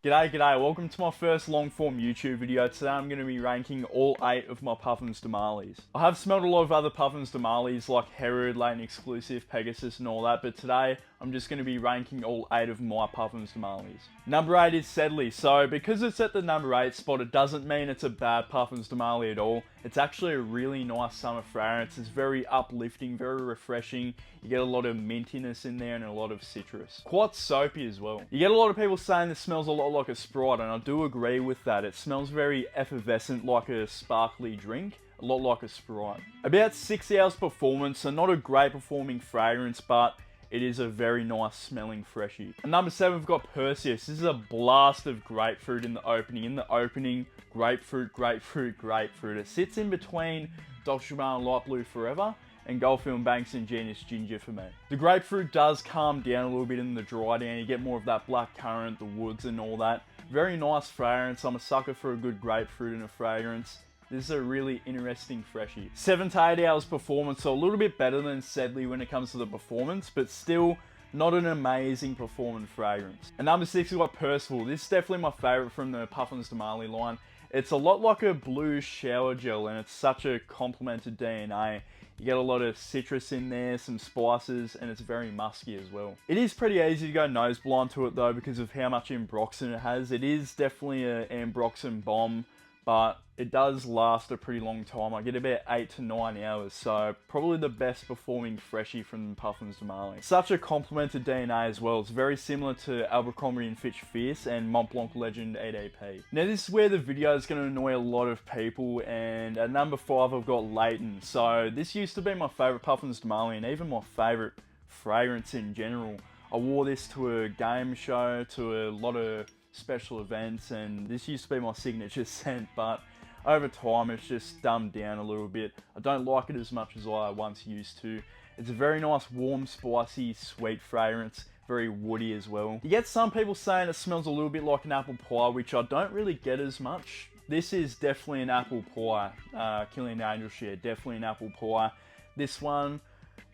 G'day, welcome to my first long form YouTube video. Today I'm going to be ranking all 8 of my Parfums de Marley's. I have smelled a lot of other Parfums de Marley's like Herod, Layton Exclusive, Pegasus and all that, but today I'm just going to be ranking all 8 of my Parfums de Marley's. Number 8 is Sedley, so because it's at the number 8 spot, it doesn't mean it's a bad Parfums de Marley at all. It's actually a really nice summer fragrance. It's very uplifting, very refreshing. You get a lot of mintiness in there and a lot of citrus. Quite soapy as well. You get a lot of people saying this smells a lot like a Sprite, and I do agree with that. It smells very effervescent, like a sparkly drink. A lot like a Sprite. About 6 hours performance, so not a great performing fragrance, but it is a very nice smelling freshie. At number 7, we've got Perseus. This is a blast of grapefruit in the opening. In the opening, grapefruit, grapefruit, grapefruit. It sits in between Dolce & Gabbana Light Blue Forever and Goldfield Banks and Genius Ginger for me. The grapefruit does calm down a little bit in the dry down. You get more of that black currant, the woods and all that. Very nice fragrance. I'm a sucker for a good grapefruit in a fragrance. This is a really interesting freshie. 7 to 8 hours performance, so a little bit better than Sedley when it comes to the performance, but still not an amazing performing fragrance. At number 6, we've got Percival. This is definitely my favorite from the Parfums de Marley line. It's a lot like a blue shower gel, and it's such a complemented DNA. You get a lot of citrus in there, some spices, and it's very musky as well. It is pretty easy to go nose blind to it though because of how much ambroxan it has. It is definitely an ambroxan bomb, but it does last a pretty long time. I get about 8 to 9 hours, so probably the best performing freshie from Parfums de Marley. Such a complemented DNA as well. It's very similar to Abercrombie & Fitch Fierce and Mont Blanc Legend 8AP. Now this is where the video is going to annoy a lot of people, and at number 5 I've got Layton. So this used to be my favourite Parfums de Marley and even my favourite fragrance in general. I wore this to a game show, to a lot of special events, and this used to be my signature scent, but over time it's just dumbed down a little bit. I don't like it as much as I once used to. It's a very nice, warm, spicy, sweet fragrance, very woody as well. You get some people saying it smells a little bit like an apple pie, which I don't really get as much. This is definitely an apple pie. Killing Angel Share, definitely an apple pie. This one,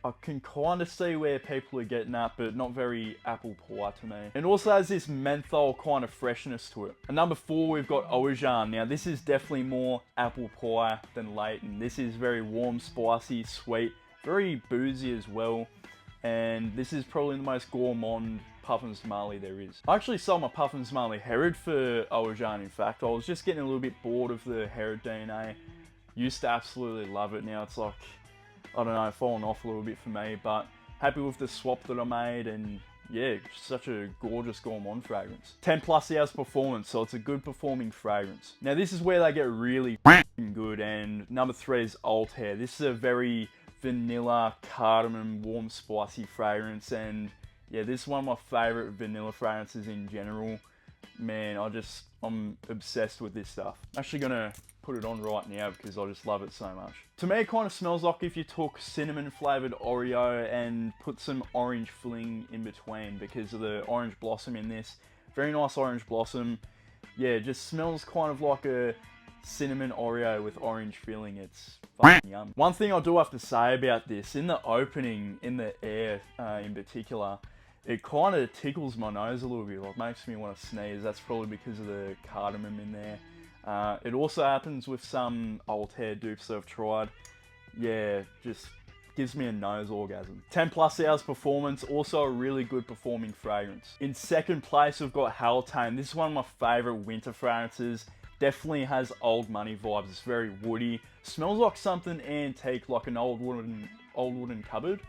I can kind of see where people are getting at, but not very apple pie to me. And also has this menthol kind of freshness to it. At number 4, we've got Oajan. Now this is definitely more apple pie than Layton. This is very warm, spicy, sweet, very boozy as well. And this is probably the most gourmand Parfums de Marley there is. I actually sold my Parfums de Marley Herod for Oajan, in fact. I was just getting a little bit bored of the Herod DNA. Used to absolutely love it. Now it's like, I don't know, fallen off a little bit for me, but happy with the swap that I made, and yeah, such a gorgeous gourmand fragrance. 10 plus hours performance, so it's a good performing fragrance. Now this is where they get really good, and number 3 is Althaïr. This is a very vanilla, cardamom, warm, spicy fragrance, and yeah, this is one of my favorite vanilla fragrances in general. Man, I'm obsessed with this stuff. I'm actually gonna put it on right now because I just love it so much. To me, it kind of smells like if you took cinnamon flavored Oreo and put some orange filling in between because of the orange blossom in this. Very nice orange blossom. Yeah, it just smells kind of like a cinnamon Oreo with orange filling. It's fucking yum. One thing I do have to say about this, in the opening, in the air in particular, it kind of tickles my nose a little bit, like makes me want to sneeze. That's probably because of the cardamom in there. It also happens with some Althaïr dupes that I've tried. Yeah, just gives me a nose orgasm. 10 plus hours performance, also a really good performing fragrance. In second place, we've got Haltane. This is one of my favorite winter fragrances. Definitely has old money vibes. It's very woody. Smells like something antique, like an old wooden cupboard.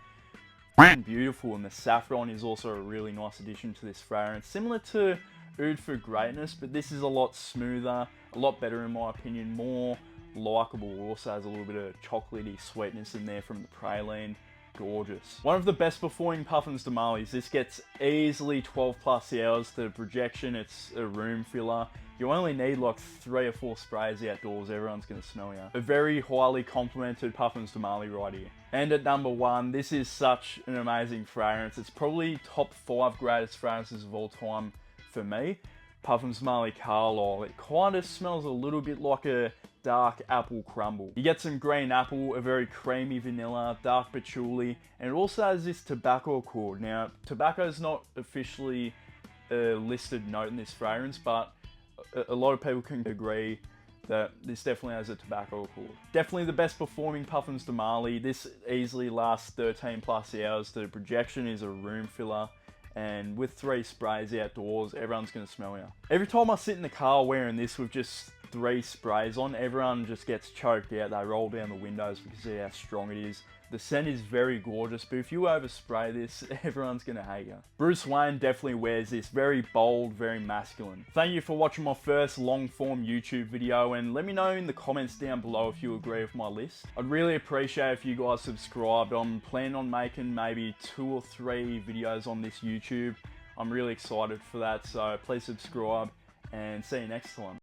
Beautiful, and the saffron is also a really nice addition to this fragrance. Similar to Oud for Greatness, but this is a lot smoother, a lot better in my opinion, more likeable. Also has a little bit of chocolatey sweetness in there from the praline. Gorgeous. One of the best performing Parfums de Marley's. This gets easily 12 plus hours. The projection, it's a room filler. You only need like 3 or 4 sprays outdoors. Everyone's going to smell you. A very highly complimented Parfums de Marley right here. And at number 1, this is such an amazing fragrance. It's probably top 5 greatest fragrances of all time for me. Parfums de Marley Carlisle. It kind of smells a little bit like a dark apple crumble. You get some green apple, a very creamy vanilla, dark patchouli, and it also has this tobacco accord. Now, tobacco is not officially a listed note in this fragrance, but a lot of people can agree that this definitely has a tobacco accord. Definitely the best performing Parfums de Marly. This easily lasts 13 plus hours. The projection is a room filler, and with 3 sprays outdoors, everyone's gonna smell you. Every time I sit in the car wearing this with just 3 sprays on, everyone just gets choked out. They roll down the windows because of how strong it is. The scent is very gorgeous, but if you overspray this, everyone's gonna hate you. Bruce Wayne definitely wears this. Very bold, very masculine. Thank you for watching my first long form YouTube video, and let me know in the comments down below if you agree with my list. I'd really appreciate if you guys subscribed. I'm planning on making maybe 2 or 3 videos on this YouTube. I'm really excited for that, so please subscribe and see you next time.